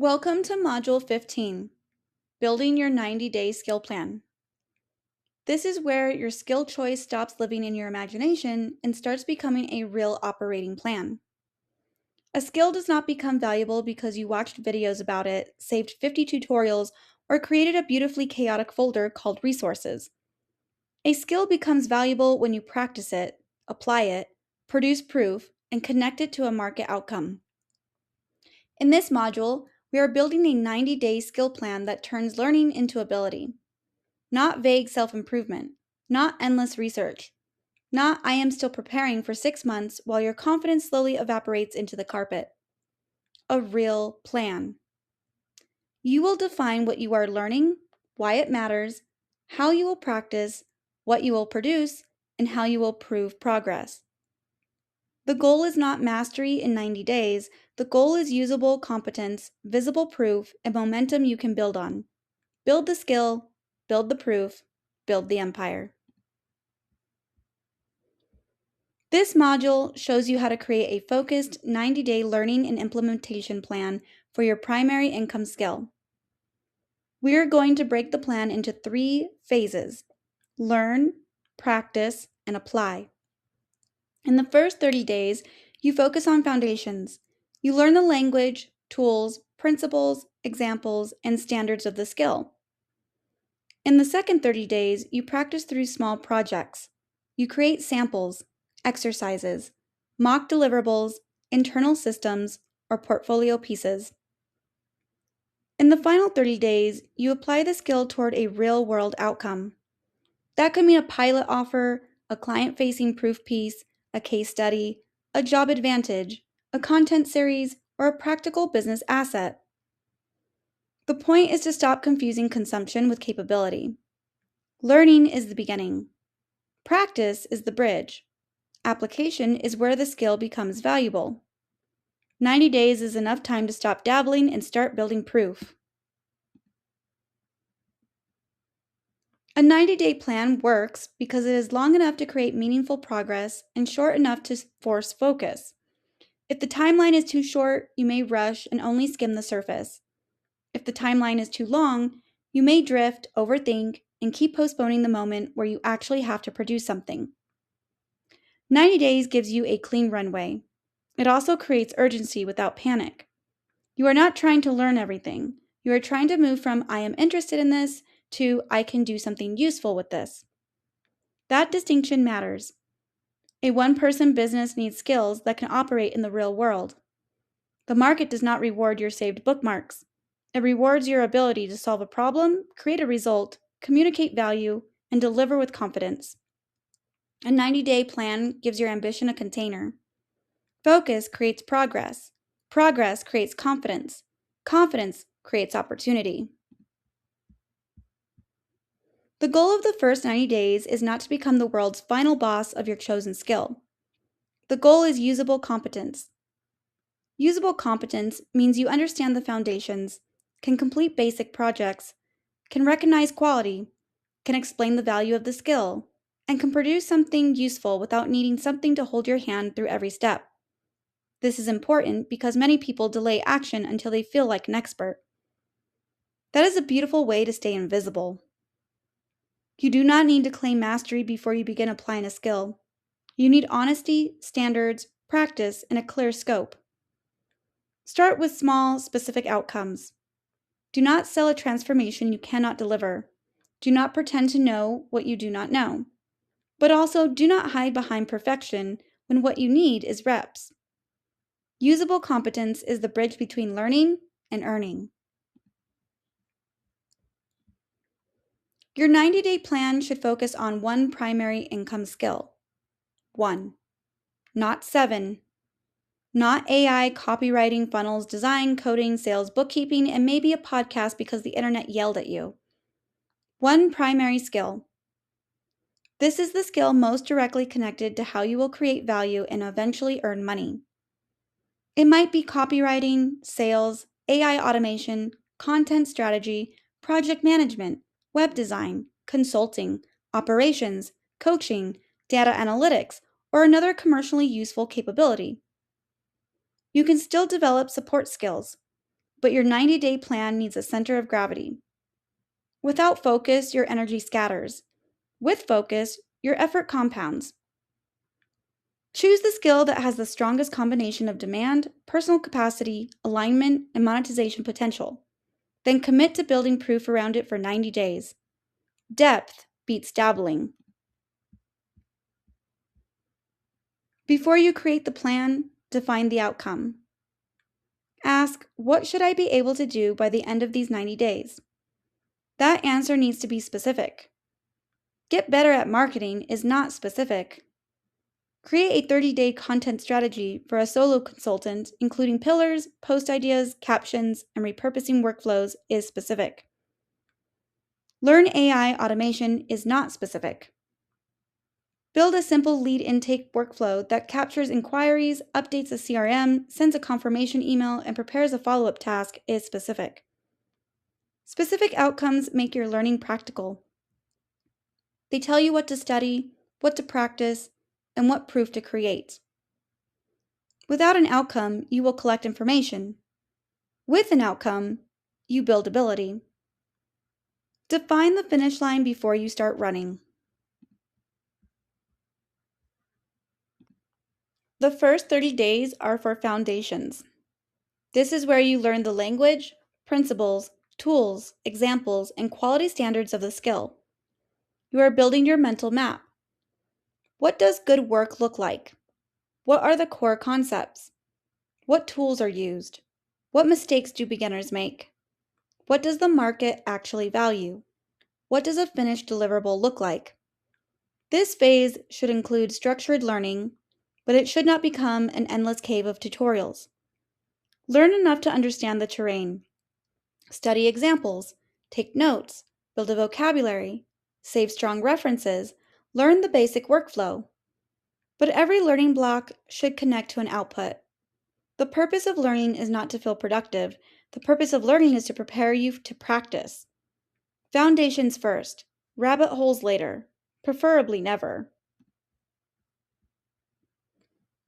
Welcome to Module 15, Building Your 90-Day Skill Plan. This is where your skill choice stops living in your imagination and starts becoming a real operating plan. A skill does not become valuable because you watched videos about it, saved 50 tutorials, or created a beautifully chaotic folder called resources. A skill becomes valuable when you practice it, apply it, produce proof, and connect it to a market outcome. In this module, we are building a 90-day skill plan that turns learning into ability. Not vague self-improvement, not endless research, not I am still preparing for 6 months while your confidence slowly evaporates into the carpet. A real plan. You will define what you are learning, why it matters, how you will practice, what you will produce, and how you will prove progress. The goal is not mastery in 90 days. The goal is usable competence, visible proof, and momentum you can build on. Build the skill, build the proof, build the empire. This module shows you how to create a focused 90-day learning and implementation plan for your primary income skill. We are going to break the plan into 3 phases: learn, practice, and apply. In the first 30 days, you focus on foundations. You learn the language, tools, principles, examples, and standards of the skill. In the second 30 days, you practice through small projects. You create samples, exercises, mock deliverables, internal systems, or portfolio pieces. In the final 30 days, you apply the skill toward a real-world outcome. That could mean a pilot offer, a client-facing proof piece, a case study, a job advantage, a content series, or a practical business asset. The point is to stop confusing consumption with capability. Learning is the beginning. Practice is the bridge. Application is where the skill becomes valuable. 90 days is enough time to stop dabbling and start building proof. A 90-day plan works because it is long enough to create meaningful progress and short enough to force focus. If the timeline is too short, you may rush and only skim the surface. If the timeline is too long, you may drift, overthink, and keep postponing the moment where you actually have to produce something. 90 days gives you a clean runway. It also creates urgency without panic. You are not trying to learn everything. You are trying to move from I am interested in this to I can do something useful with this. That distinction matters. A one-person business needs skills that can operate in the real world. The market does not reward your saved bookmarks. It rewards your ability to solve a problem, create a result, communicate value, and deliver with confidence. A 90-day plan gives your ambition a container. Focus creates progress. Progress creates confidence. Confidence creates opportunity. The goal of the first 90 days is not to become the world's final boss of your chosen skill. The goal is usable competence. Usable competence means you understand the foundations, can complete basic projects, can recognize quality, can explain the value of the skill, and can produce something useful without needing something to hold your hand through every step. This is important because many people delay action until they feel like an expert. That is a beautiful way to stay invisible. You do not need to claim mastery before you begin applying a skill. You need honesty, standards, practice, and a clear scope. Start with small, specific outcomes. Do not sell a transformation you cannot deliver. Do not pretend to know what you do not know. But also, do not hide behind perfection when what you need is reps. Usable competence is the bridge between learning and earning. Your 90-day plan should focus on one primary income skill. 1. Not 7. Not AI, copywriting, funnels, design, coding, sales, bookkeeping, and maybe a podcast because the internet yelled at you. One primary skill. This is the skill most directly connected to how you will create value and eventually earn money. It might be copywriting, sales, AI automation, content strategy, project management, web design, consulting, operations, coaching, data analytics, or another commercially useful capability. You can still develop support skills. but your 90-day plan needs a center of gravity. Without focus, your energy scatters. With focus, your effort compounds. Choose the skill that has the strongest combination of demand, personal capacity, alignment, and monetization potential. Then commit to building proof around it for 90 days. Depth beats dabbling. Before you create the plan, define the outcome. Ask, what should I be able to do by the end of these 90 days? That answer needs to be specific. Get better at marketing is not specific. Create a 30-day content strategy for a solo consultant, including pillars, post ideas, captions, and repurposing workflows is specific. Learn AI automation is not specific. Build a simple lead intake workflow that captures inquiries, updates a CRM, sends a confirmation email, and prepares a follow-up task is specific. Specific outcomes make your learning practical. They tell you what to study, what to practice, and what proof to create. Without an outcome, you will collect information. With an outcome, you build ability. Define the finish line before you start running. The first 30 days are for foundations. This is where you learn the language, principles, tools, examples, and quality standards of the skill. You are building your mental map. What does good work look like? What are the core concepts? What tools are used? What mistakes do beginners make? What does the market actually value? What does a finished deliverable look like? This phase should include structured learning, but it should not become an endless cave of tutorials. Learn enough to understand the terrain. Study examples, take notes, build a vocabulary, save strong references, learn the basic workflow. But every learning block should connect to an output. The purpose of learning is not to feel productive. The purpose of learning is to prepare you to practice. Foundations first, rabbit holes later, preferably never.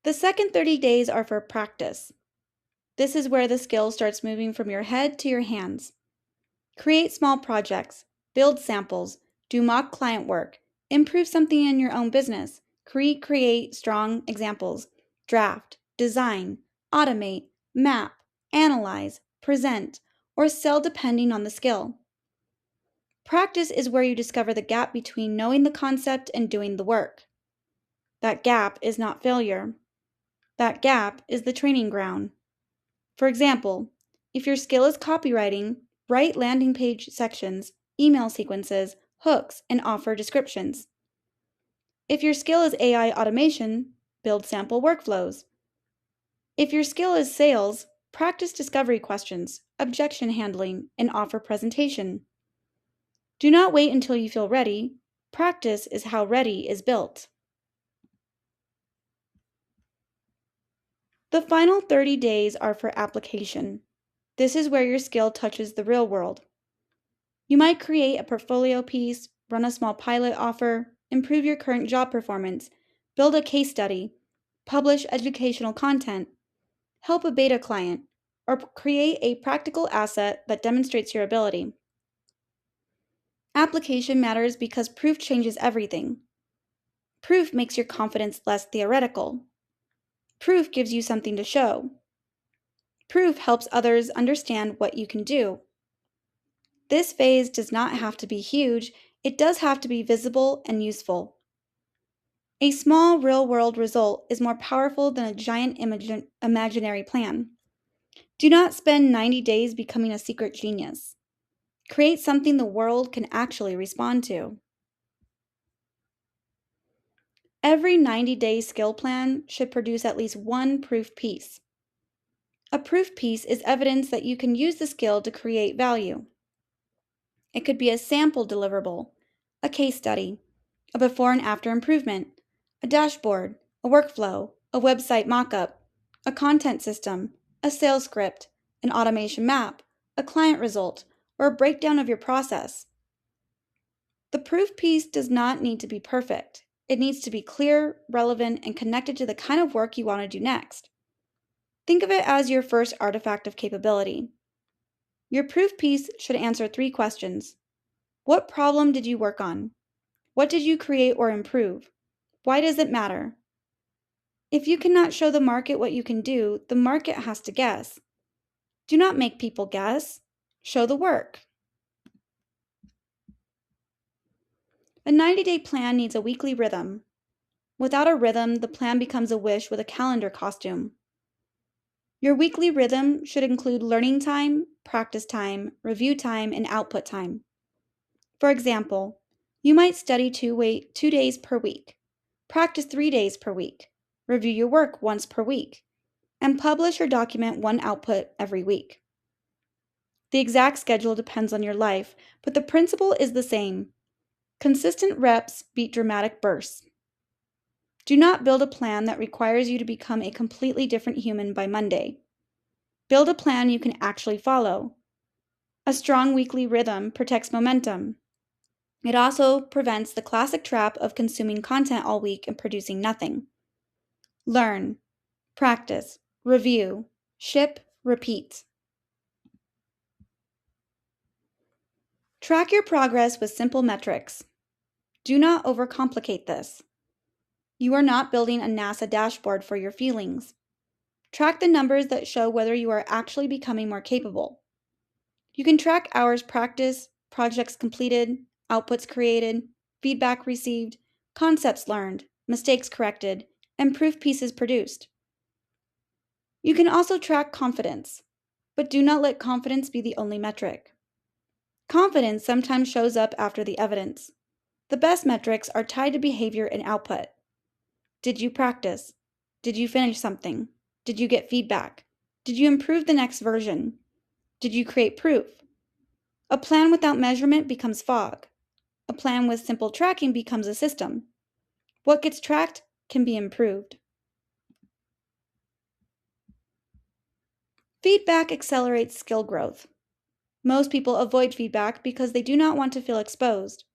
The second 30 days are for practice. This is where the skill starts moving from your head to your hands. Create small projects, build samples, do mock client work, improve something in your own business, create strong examples, draft, design, automate, map, analyze, present, or sell depending on the skill. Practice is where you discover the gap between knowing the concept and doing the work. That gap is not failure. That gap is the training ground. For example, if your skill is copywriting, write landing page sections, email sequences, hooks, and offer descriptions. If your skill is AI automation, build sample workflows. If your skill is sales, practice discovery questions, objection handling, and offer presentation. Do not wait until you feel ready. Practice is how ready is built. The final 30 days are for application. This is where your skill touches the real world. You might create a portfolio piece, run a small pilot offer, improve your current job performance, build a case study, publish educational content, help a beta client, or create a practical asset that demonstrates your ability. Application matters because proof changes everything. Proof makes your confidence less theoretical. Proof gives you something to show. Proof helps others understand what you can do. This phase does not have to be huge, it does have to be visible and useful. A small real-world result is more powerful than a giant imaginary plan. Do not spend 90 days becoming a secret genius. Create something the world can actually respond to. Every 90-day skill plan should produce at least one proof piece. A proof piece is evidence that you can use the skill to create value. It could be a sample deliverable, a case study, a before and after improvement, a dashboard, a workflow, a website mockup, a content system, a sales script, an automation map, a client result, or a breakdown of your process. The proof piece does not need to be perfect. It needs to be clear, relevant, and connected to the kind of work you want to do next. Think of it as your first artifact of capability. Your proof piece should answer 3 questions. What problem did you work on? What did you create or improve? Why does it matter? If you cannot show the market what you can do, the market has to guess. Do not make people guess. Show the work. A 90-day plan needs a weekly rhythm. Without a rhythm, the plan becomes a wish with a calendar costume. Your weekly rhythm should include learning time, practice time, review time, and output time. For example, you might study 2 days per week, practice 3 days per week, review your work once per week, and publish or document one output every week. The exact schedule depends on your life, but the principle is the same. Consistent reps beat dramatic bursts. Do not build a plan that requires you to become a completely different human by Monday. Build a plan you can actually follow. A strong weekly rhythm protects momentum. It also prevents the classic trap of consuming content all week and producing nothing. Learn, practice, review, ship, repeat. Track your progress with simple metrics. Do not overcomplicate this. You are not building a NASA dashboard for your feelings. Track the numbers that show whether you are actually becoming more capable. You can track hours practiced, projects completed, outputs created, feedback received, concepts learned, mistakes corrected, and proof pieces produced. You can also track confidence, but do not let confidence be the only metric. Confidence sometimes shows up after the evidence. The best metrics are tied to behavior and output. Did you practice? Did you finish something? Did you get feedback? Did you improve the next version? Did you create proof? A plan without measurement becomes fog. A plan with simple tracking becomes a system. What gets tracked can be improved. Feedback accelerates skill growth. Most people avoid feedback because they do not want to feel exposed.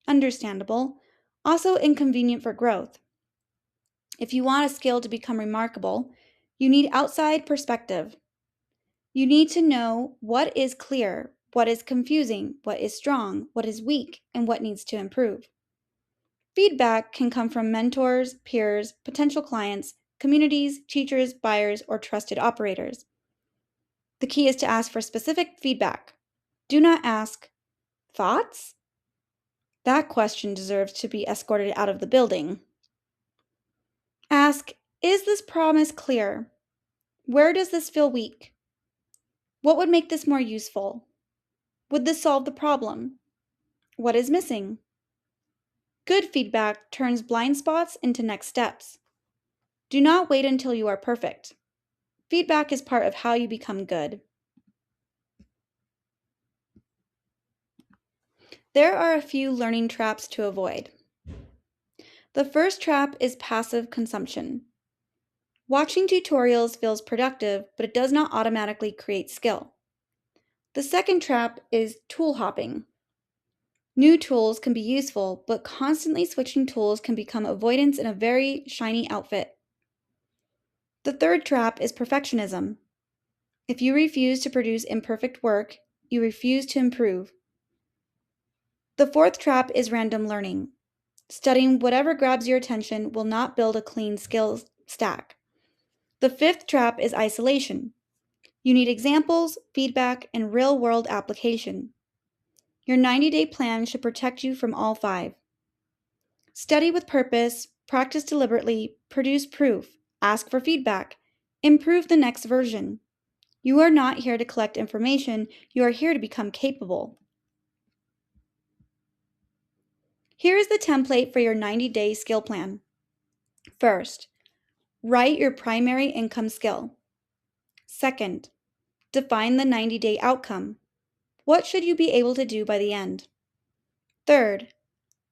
Understandable, also inconvenient for growth. If you want a skill to become remarkable, you need outside perspective. You need to know what is clear, what is confusing, what is strong, what is weak, and what needs to improve. Feedback can come from mentors, peers, potential clients, communities, teachers, buyers, or trusted operators. The key is to ask for specific feedback. Do not ask, "Thoughts?" That question deserves to be escorted out of the building. Ask, "Is this promise clear? Where does this feel weak? What would make this more useful? Would this solve the problem? What is missing?" Good feedback turns blind spots into next steps. Do not wait until you are perfect. Feedback is part of how you become good. There are a few learning traps to avoid. The first trap is passive consumption. Watching tutorials feels productive, but it does not automatically create skill. The second trap is tool hopping. New tools can be useful, but constantly switching tools can become avoidance in a very shiny outfit. The third trap is perfectionism. If you refuse to produce imperfect work, you refuse to improve. The fourth trap is random learning. Studying whatever grabs your attention will not build a clean skills stack. The fifth trap is isolation. You need examples, feedback, and real-world application. Your 90-day plan should protect you from all 5. Study with purpose, practice deliberately, produce proof, ask for feedback, improve the next version. You are not here to collect information, you are here to become capable. Here is the template for your 90-day skill plan. First, write your primary income skill. Second, define the 90-day outcome. What should you be able to do by the end? Third,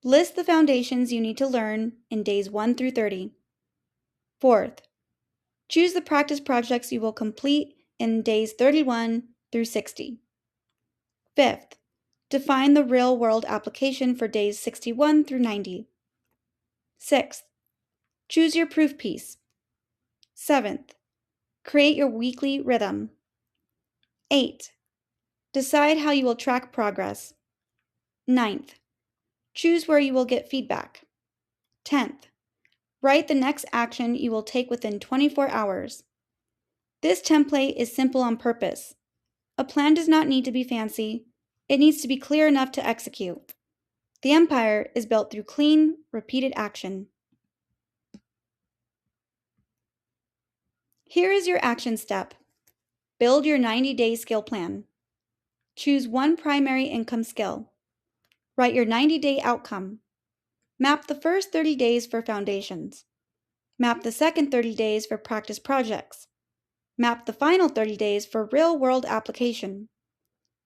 list the foundations you need to learn in days 1 through 30. Fourth, choose the practice projects you will complete in days 31 through 60. Fifth, define the real-world application for days 61 through 90. Sixth, choose your proof piece. Seventh, create your weekly rhythm. 8. Decide how you will track progress. 9th, choose where you will get feedback. 10th, write the next action you will take within 24 hours. This template is simple on purpose. A plan does not need to be fancy. It needs to be clear enough to execute. The empire is built through clean, repeated action. Here is your action step. Build your 90-day skill plan. Choose one primary income skill. Write your 90-day outcome. Map the first 30 days for foundations. Map the second 30 days for practice projects. Map the final 30 days for real-world application.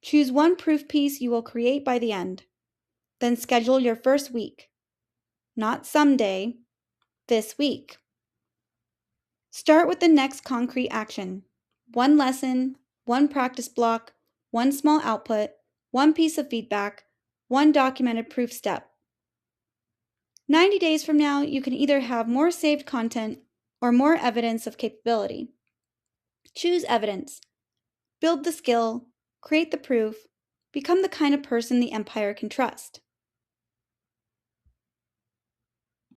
Choose one proof piece you will create by the end. Then schedule your first week. Not someday, this week. Start with the next concrete action. One lesson, one practice block, one small output, one piece of feedback, one documented proof step. 90 days from now, you can either have more saved content or more evidence of capability. Choose evidence. Build the skill, create the proof, become the kind of person the empire can trust.